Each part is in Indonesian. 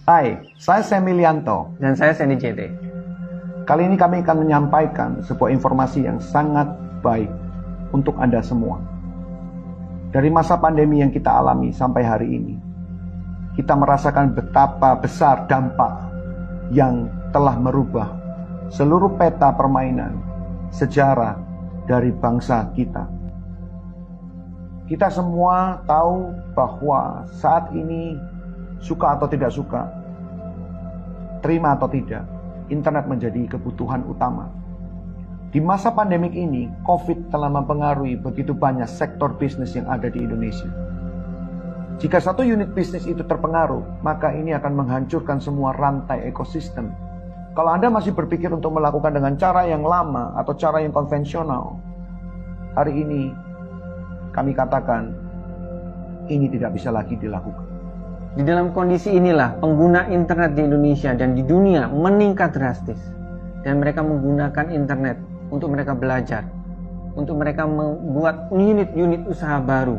Hai, saya Semilianto. Dan saya Sandy JT. Kali ini kami akan menyampaikan sebuah informasi yang sangat baik untuk Anda semua. Dari masa pandemi yang kita alami sampai hari ini, kita merasakan betapa besar dampak yang telah merubah seluruh peta permainan sejarah dari bangsa kita. Kita semua tahu bahwa saat ini, suka atau tidak suka, terima atau tidak, internet menjadi kebutuhan utama. Di masa pandemik ini, COVID telah mempengaruhi begitu banyak sektor bisnis yang ada di Indonesia. Jika satu unit bisnis itu terpengaruh, maka ini akan menghancurkan semua rantai ekosistem. Kalau Anda masih berpikir untuk melakukan dengan cara yang lama atau cara yang konvensional, hari ini kami katakan ini tidak bisa lagi dilakukan. Di dalam kondisi inilah pengguna internet di Indonesia dan di dunia meningkat drastis. Dan mereka menggunakan internet untuk mereka belajar, untuk mereka membuat unit-unit usaha baru,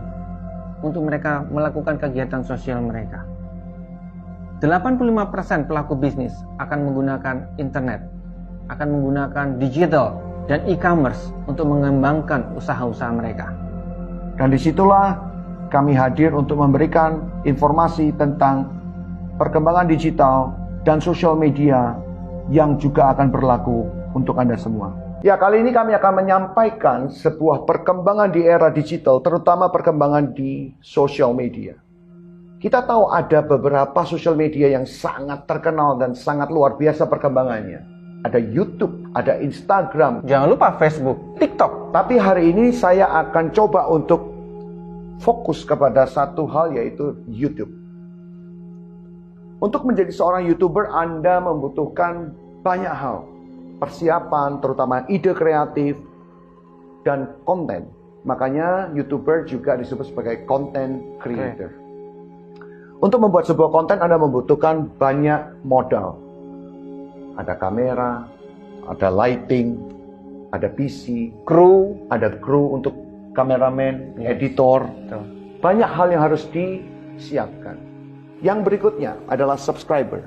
untuk mereka melakukan kegiatan sosial mereka. 85% pelaku bisnis akan menggunakan internet, akan menggunakan digital dan e-commerce untuk mengembangkan usaha-usaha mereka. Dan disitulah kami hadir untuk memberikan informasi tentang perkembangan digital dan sosial media yang juga akan berlaku untuk Anda semua. Ya, kali ini kami akan menyampaikan sebuah perkembangan di era digital, terutama perkembangan di sosial media. Kita tahu ada beberapa sosial media yang sangat terkenal dan sangat luar biasa perkembangannya. Ada YouTube, ada Instagram. Jangan lupa Facebook, TikTok. Tapi hari ini saya akan coba untuk fokus kepada satu hal, yaitu YouTube. Untuk menjadi seorang YouTuber, Anda membutuhkan banyak hal. Persiapan, terutama ide kreatif, dan konten. Makanya YouTuber juga disebut sebagai content creator. Untuk membuat sebuah konten, Anda membutuhkan banyak modal. Ada kamera, ada lighting, ada PC, ada kru untuk kameramen, editor. Banyak hal yang harus disiapkan. Yang berikutnya adalah subscriber.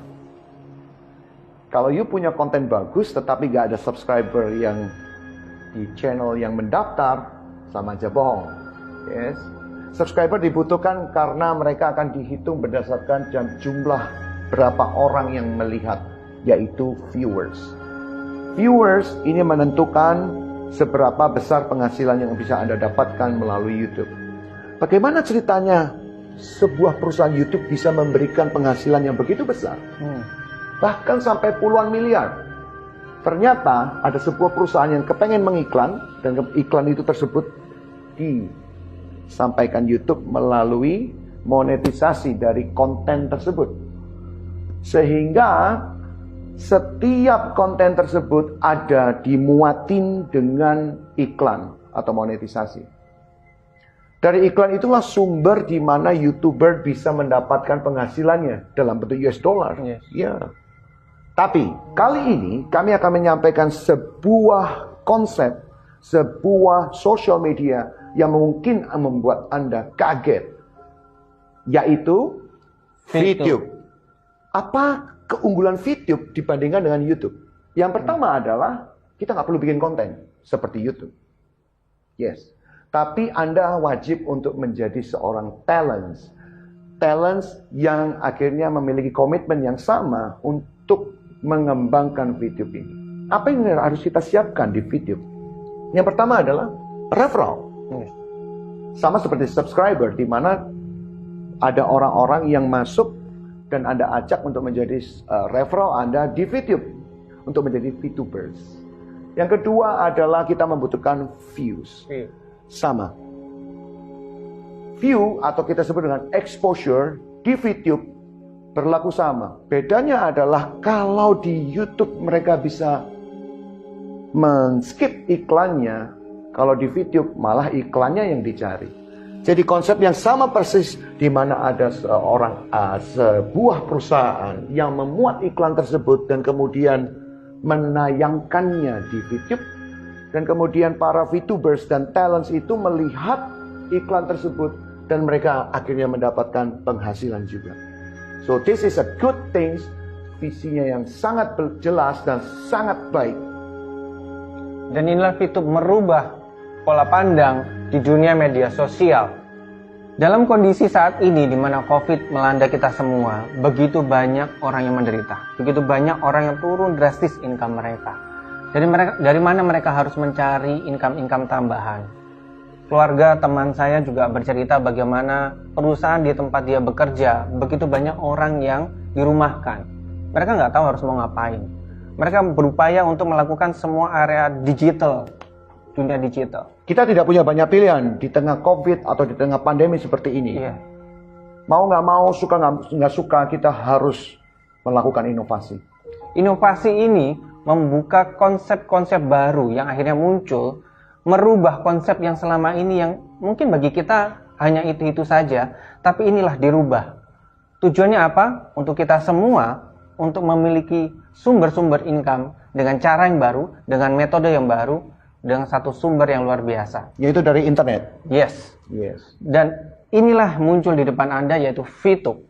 Kalau you punya konten bagus tetapi gak ada subscriber yang di channel yang mendaftar, sama aja bohong. Yes. Subscriber dibutuhkan karena mereka akan dihitung berdasarkan jumlah berapa orang yang melihat, yaitu viewers. Viewers ini menentukan seberapa besar penghasilan yang bisa Anda dapatkan melalui YouTube. Bagaimana ceritanya sebuah perusahaan YouTube bisa memberikan penghasilan yang begitu besar? Bahkan sampai puluhan miliar. Ternyata ada sebuah perusahaan yang kepengen mengiklan, dan iklan itu tersebut disampaikan YouTube melalui monetisasi dari konten tersebut. Sehingga setiap konten tersebut ada dimuatin dengan iklan atau monetisasi. Dari iklan itulah sumber di mana YouTuber bisa mendapatkan penghasilannya dalam bentuk US dollar. Yes. Ya. Tapi kali ini kami akan menyampaikan sebuah konsep, sebuah social media yang mungkin membuat Anda kaget, yaitu VTube. Apa keunggulan VTube dibandingkan dengan YouTube? Yang pertama adalah kita nggak perlu bikin konten seperti YouTube. Yes. Tapi Anda wajib untuk menjadi seorang talents yang akhirnya memiliki komitmen yang sama untuk mengembangkan VTube ini. Apa yang harus kita siapkan di VTube? Yang pertama adalah referral. Sama seperti subscriber, di mana ada orang-orang yang masuk dan Anda ajak untuk menjadi referral Anda di VTube untuk menjadi VTubers. Yang kedua adalah kita membutuhkan views. Sama. View atau kita sebut dengan exposure di VTube berlaku sama. Bedanya adalah kalau di YouTube mereka bisa men-skip iklannya, kalau di VTube malah iklannya yang dicari. Jadi konsep yang sama persis, di mana ada sebuah perusahaan yang memuat iklan tersebut dan kemudian menayangkannya di VTube, dan kemudian para VTubers dan talents itu melihat iklan tersebut dan mereka akhirnya mendapatkan penghasilan juga. So this is a good things, visinya yang sangat jelas dan sangat baik. Dan inilah VTube merubah pola pandang di dunia media sosial. Dalam kondisi saat ini di mana COVID melanda kita semua, begitu banyak orang yang menderita, begitu banyak orang yang turun drastis income mereka. Dari mana mereka harus mencari income tambahan? Keluarga teman saya juga bercerita bagaimana perusahaan di tempat dia bekerja, begitu banyak orang yang dirumahkan. Mereka nggak tahu harus mau ngapain. Mereka berupaya untuk melakukan semua area digital, dunia digital. Kita tidak punya banyak pilihan di tengah COVID atau di tengah pandemi seperti ini. Iya. Mau nggak mau, suka nggak suka, kita harus melakukan inovasi. Inovasi ini membuka konsep-konsep baru yang akhirnya muncul, merubah konsep yang selama ini yang mungkin bagi kita hanya itu-itu saja, tapi inilah dirubah. Tujuannya apa? Untuk kita semua, untuk memiliki sumber-sumber income dengan cara yang baru, dengan metode yang baru, dengan satu sumber yang luar biasa. Yaitu dari internet. Yes. Dan inilah muncul di depan Anda, yaitu VTube.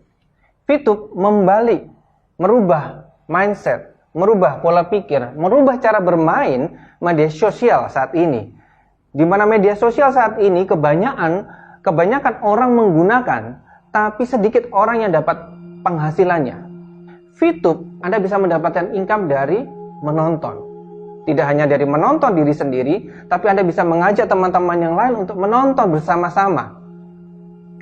VTube membalik, merubah mindset, merubah pola pikir, merubah cara bermain media sosial saat ini. Di mana media sosial saat ini kebanyakan orang menggunakan, tapi sedikit orang yang dapat penghasilannya. VTube, Anda bisa mendapatkan income dari menonton. Tidak hanya dari menonton diri sendiri, tapi Anda bisa mengajak teman-teman yang lain untuk menonton bersama-sama.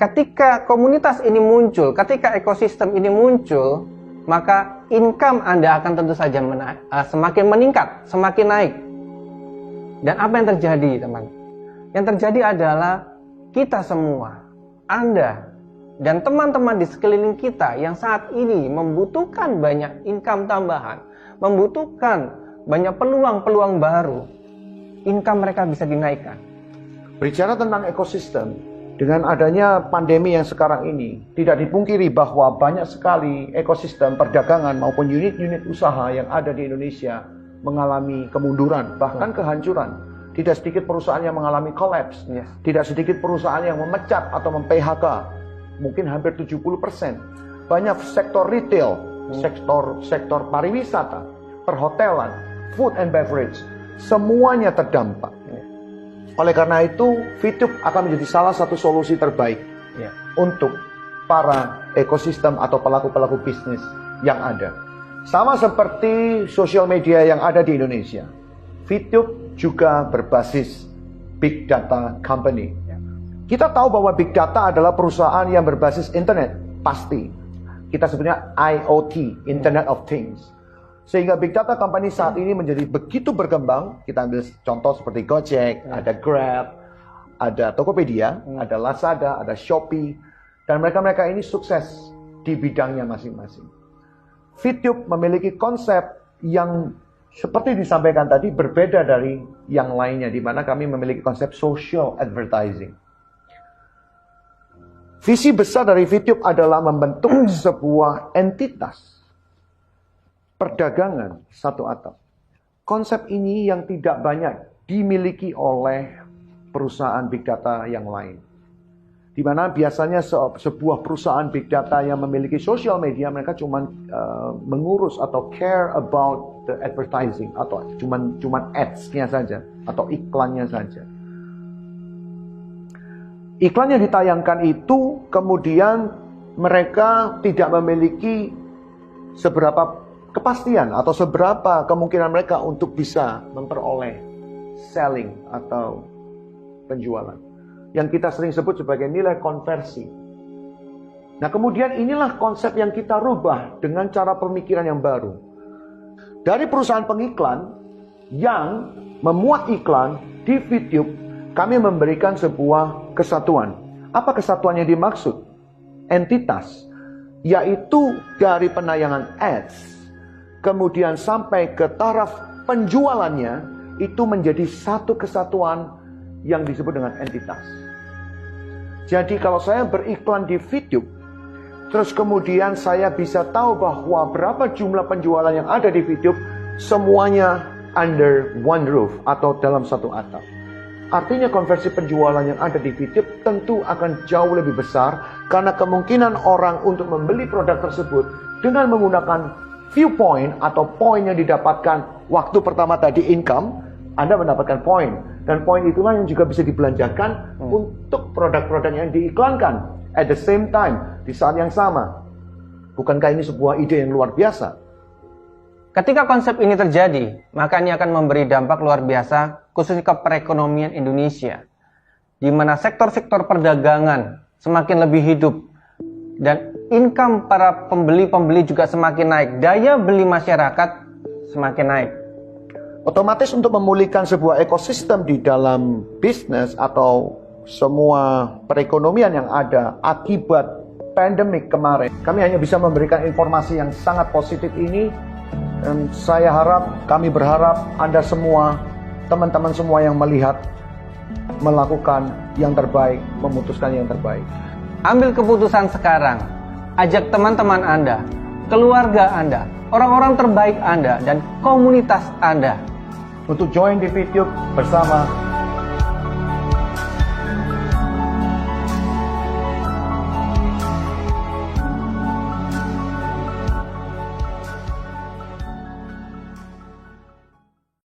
Ketika komunitas ini muncul, ketika ekosistem ini muncul, maka income Anda akan tentu saja semakin meningkat, semakin naik. Dan apa yang terjadi, teman? Yang terjadi adalah kita semua, Anda dan teman-teman di sekeliling kita yang saat ini membutuhkan banyak income tambahan, membutuhkan banyak peluang-peluang baru, income mereka bisa dinaikkan. Bicara tentang ekosistem, dengan adanya pandemi yang sekarang ini, tidak dipungkiri bahwa banyak sekali ekosistem perdagangan maupun unit-unit usaha yang ada di Indonesia mengalami kemunduran, bahkan kehancuran. Tidak sedikit perusahaan yang mengalami collapse, tidak sedikit perusahaan yang memecat atau mem-PHK, mungkin hampir 70%. Banyak sektor retail, sektor pariwisata, perhotelan, food and beverage, semuanya terdampak. Oleh karena itu, VTube akan menjadi salah satu solusi terbaik untuk para ekosistem atau pelaku-pelaku bisnis yang ada. Sama seperti sosial media yang ada di Indonesia, VTube juga berbasis big data company. Kita tahu bahwa big data adalah perusahaan yang berbasis internet, pasti. Kita sebutnya IoT, Internet of Things. Sehingga big data company saat ini menjadi begitu berkembang. Kita ambil contoh seperti Gojek, ada Grab, ada Tokopedia, ada Lazada, ada Shopee. Dan mereka ini sukses di bidangnya masing-masing. VTube memiliki konsep yang seperti disampaikan tadi berbeda dari yang lainnya, di mana kami memiliki konsep social advertising. Visi besar dari VTube adalah membentuk sebuah entitas perdagangan satu atap. Konsep ini yang tidak banyak dimiliki oleh perusahaan big data yang lain. Di mana biasanya sebuah perusahaan big data yang memiliki social media, mereka cuma mengurus atau care about the advertising, atau cuma ads-nya saja, atau iklannya saja. Iklan yang ditayangkan itu kemudian mereka tidak memiliki seberapa kepastian atau seberapa kemungkinan mereka untuk bisa memperoleh selling atau penjualan, yang kita sering sebut sebagai nilai konversi. Nah, kemudian inilah konsep yang kita rubah dengan cara pemikiran yang baru. Dari perusahaan pengiklan yang memuat iklan di VTube, kami memberikan sebuah kesatuan. Apa kesatuan yang dimaksud? Entitas, yaitu dari penayangan ads kemudian sampai ke taraf penjualannya, itu menjadi satu kesatuan yang disebut dengan entitas. Jadi kalau saya beriklan di VTube, terus kemudian saya bisa tahu bahwa berapa jumlah penjualan yang ada di VTube, semuanya under one roof atau dalam satu atap. Artinya konversi penjualan yang ada di VTube tentu akan jauh lebih besar Karena kemungkinan orang untuk membeli produk tersebut dengan menggunakan viewpoint atau poin yang didapatkan waktu pertama tadi income, Anda mendapatkan poin. Dan poin itulah yang juga bisa dibelanjakan untuk produk-produk yang diiklankan. At the same time, di saat yang sama. Bukankah ini sebuah ide yang luar biasa? Ketika konsep ini terjadi, maka ini akan memberi dampak luar biasa khususnya ke perekonomian Indonesia, di mana sektor-sektor perdagangan semakin lebih hidup dan income para pembeli-pembeli juga semakin naik, daya beli masyarakat semakin naik. Otomatis untuk memulihkan sebuah ekosistem di dalam bisnis atau semua perekonomian yang ada akibat pandemik kemarin, kami hanya bisa memberikan informasi yang sangat positif ini. Dan saya harap, kami berharap Anda semua, teman-teman semua yang melihat, melakukan yang terbaik, memutuskan yang terbaik. Ambil keputusan sekarang, ajak teman-teman Anda, keluarga Anda, orang-orang terbaik Anda, dan komunitas Anda Untuk join di video bersama